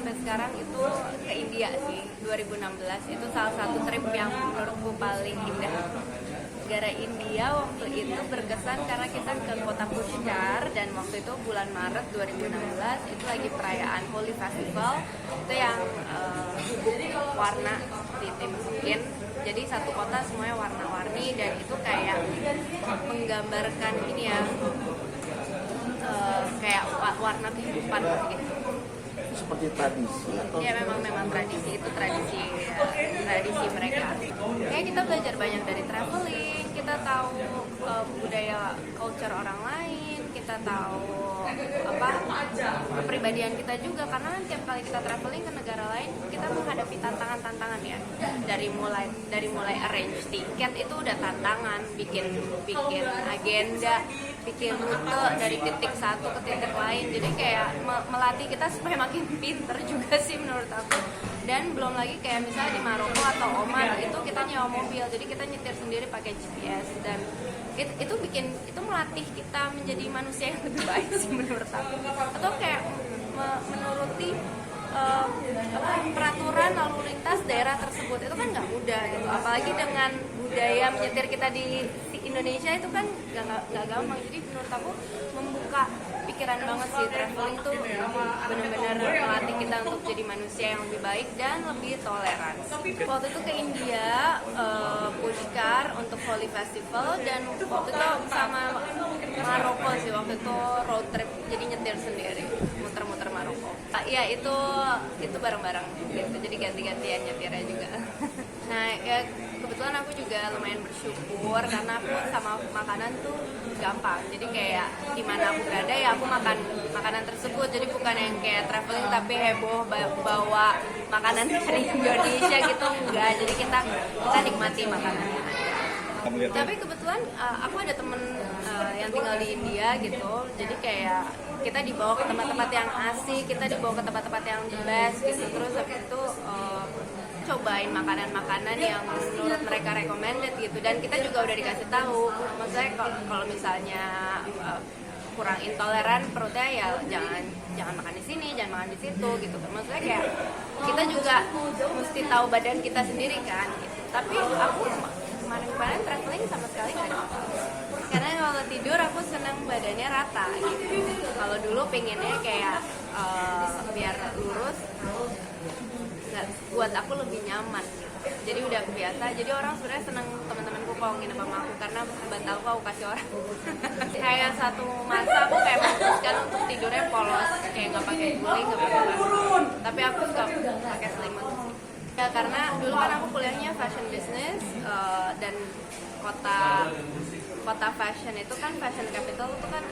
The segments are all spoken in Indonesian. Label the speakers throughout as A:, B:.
A: sampai sekarang itu ke India sih. 2016 itu salah satu trip yang menurutku paling indah. Negara India waktu itu berkesan karena kita ke kota Pushkar, dan waktu itu bulan Maret 2016 itu lagi perayaan Holi Festival, itu yang warna dimasukin, jadi satu kota semuanya warna-warni, dan itu kayak menggambarkan ini ya, kayak warna kehidupan gitu.
B: Seperti tradisi atau?
A: Ya memang tradisi, itu tradisi mereka. Kayak kita belajar banyak dari traveling, kita tahu budaya culture orang lain, kita tahu kepribadian kita juga, karena kan tiap kali kita traveling ke negara lain kita menghadapi tantangan ya. Dari mulai arrange tiket itu udah tantangan, bikin agenda, bikin rute dari titik satu ke titik lain, jadi kayak melatih kita supaya makin pinter juga sih menurut aku. Dan belum lagi kayak misalnya di Maroko atau Oman itu kita nyewa mobil, jadi kita nyetir sendiri pakai GPS, dan itu melatih kita menjadi manusia yang lebih baik sih menurut aku. Atau kayak menuruti peraturan lalu lintas daerah tersebut, itu kan nggak mudah gitu, apalagi dengan budaya menyetir kita di Indonesia itu kan nggak gampang. Jadi menurut aku membuka pikiran banget sih, traveling tuh benar-benar melatih kita untuk jadi manusia yang lebih baik dan lebih toleran. Waktu itu ke India, Pushkar untuk Holi Festival, dan waktu itu sama Maroko sih, waktu itu road trip, jadi nyetir sendiri, muter-muter Maroko. Ya itu bareng-bareng gitu, jadi ganti-gantian nyetirnya juga. Nah ya kebetulan aku juga lumayan bersyukur karena aku sama makanan tuh gampang, jadi kayak dimana aku berada ya aku makan makanan tersebut, jadi bukan yang kayak traveling tapi heboh bawa makanan dari Indonesia gitu, enggak, jadi kita nikmati makanannya. Tapi kebetulan aku ada temen yang tinggal di India gitu, jadi kayak kita dibawa ke tempat-tempat yang asik, kita dibawa ke tempat-tempat yang the best gitu, terus habis itu cobain makanan-makanan yang menurut mereka recommended gitu, dan kita juga udah dikasih tahu, maksudnya kalau misalnya kurang intoleran perutnya ya jangan makan di sini, jangan makan di situ gitu. Maksudnya kayak kita juga mesti tahu badan kita sendiri kan gitu. Tapi aku kemarin traveling sama sekali nggak ada masalah, karena kalau tidur aku senang badannya rata gitu. Kalau dulu pengennya kayak biar lurus, nggak, buat aku lebih nyaman gitu. Jadi udah kebiasa, jadi orang sebenarnya seneng, teman-temanku kalau nginep sama aku karena bantalku aku kasih orang. Kayak satu masa aku kayak memutuskan untuk tidurnya polos, kayak nggak pakai guling, nggak pakai kasur, tapi aku suka pakai selimut ya, karena dulu kan aku kuliahnya fashion business, dan kota fashion itu kan, fashion capital itu kan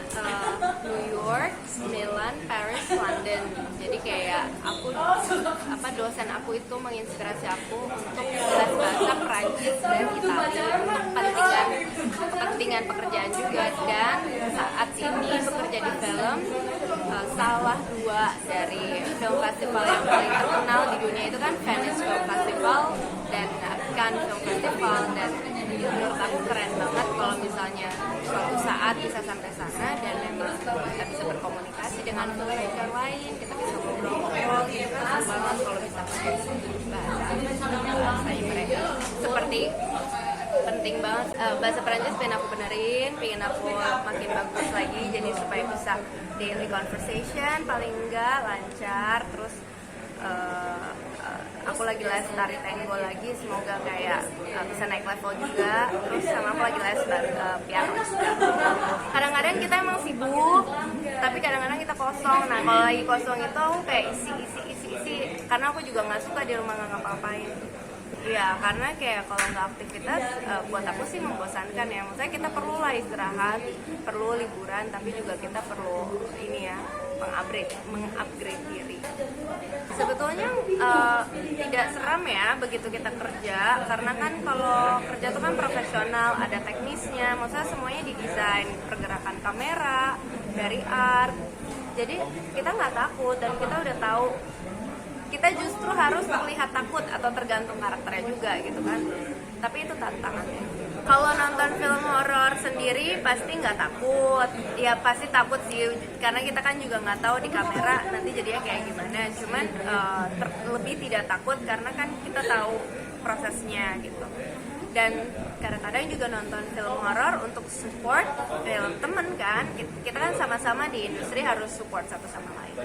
A: New York, Milan, Paris, London. Jadi kayak dosen aku itu menginspirasi aku untuk les bahasa Perancis dan Italia untuk kepentingan pekerjaan juga. Dan saat ini bekerja di film, salah dua dari film festival yang paling terkenal di dunia itu kan Venice Film Festival dan Cannes Film Festival, dan menurut aku keren banget kalau misalnya suatu saat bisa sampai sana dan memang kita bisa berkomunikasi dengan filmmaker lain, kita bisa ngobrol-ngobrol gitu kan, banget kalau bisa pakai bahasa mereka. Seperti penting banget bahasa Perancis, pengen aku benerin, pengen aku makin bagus lagi, jadi supaya bisa daily conversation paling enggak lancar. Terus aku lagi les tari tango lagi, semoga kayak bisa naik level juga. Terus sama aku lagi les piano juga. Kadang-kadang kita emang sibuk, tapi kadang-kadang kita kosong. Nah kalau lagi kosong itu aku kayak isi, karena aku juga nggak suka di rumah nggak ngapa-ngapain. Iya, karena kayak kalau nggak aktivitas buat aku sih membosankan ya. Maksudnya kita perlu lah istirahat, perlu liburan, tapi juga kita perlu ini ya, mengupgrade diri. Sebetulnya tidak seram ya begitu kita kerja, karena kan kalau kerja itu kan profesional, ada teknisnya, maksudnya semuanya didesain, pergerakan kamera, dari art. Jadi kita nggak takut dan kita udah tahu. Kita justru harus terlihat takut atau tergantung karakternya juga gitu kan. Tapi itu tantangannya. Kalau nonton film horor sendiri pasti nggak takut, ya pasti takut sih karena kita kan juga nggak tahu di kamera nanti jadinya kayak gimana. Cuman lebih tidak takut karena kan kita tahu prosesnya gitu. Dan kadang-kadang juga nonton film horor untuk support film temen kan, kita kan sama-sama di industri harus support satu sama lain.